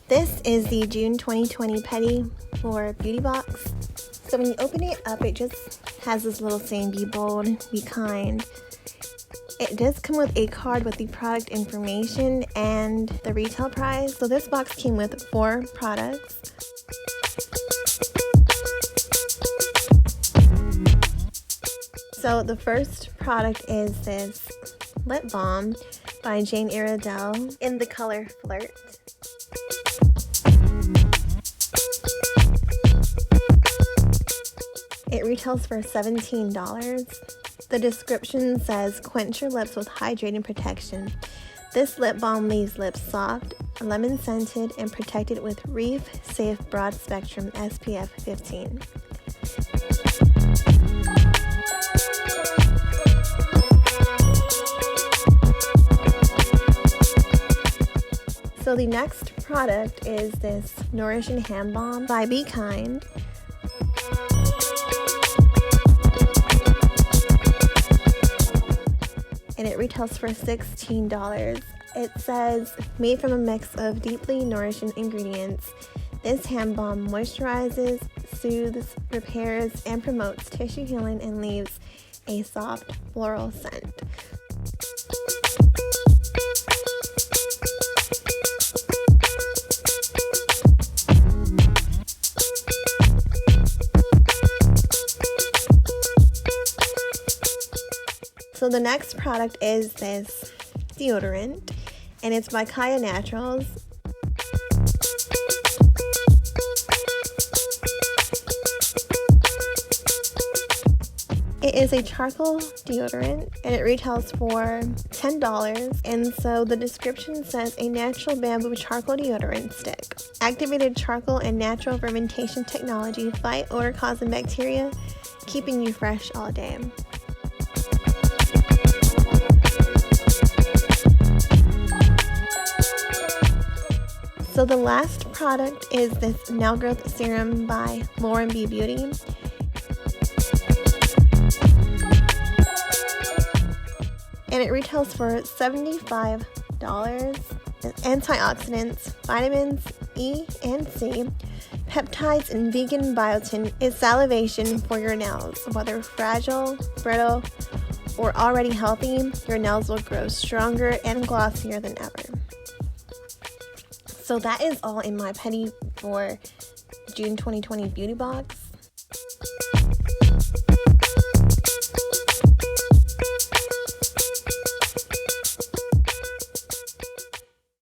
This is the June 2020 Petit Vour beauty box. So when you open it up, it just has this little saying, be bold, be kind. It does come with a card with the product information and the retail price. So this box came with 4 products. So the first product is this lip balm by Jane Iredale in the color Flirt. It retails for $17. The description says, quench your lips with hydrating protection. This lip balm leaves lips soft, lemon scented, and protected with Reef Safe Broad Spectrum SPF 15. So the next product is this Nourishing Hand Balm by Be Kind. And it retails for $16. It says, made from a mix of deeply nourishing ingredients, this hand balm moisturizes, soothes, repairs, and promotes tissue healing and leaves a soft floral scent. So the next product is this deodorant, and it's by Kaya Naturals. It is a charcoal deodorant, and it retails for $10. And so the description says, a natural bamboo charcoal deodorant stick. Activated charcoal and natural fermentation technology fight odor-causing bacteria, keeping you fresh all day. So the last product is this Nail Growth Serum by Lauren B. Beauty. And it retails for $75. Antioxidants, vitamins E and C, peptides, and vegan biotin is salivation for your nails. Whether fragile, brittle, or already healthy, your nails will grow stronger and glossier than ever. So that is all in my Petit Vour June 2020 beauty box.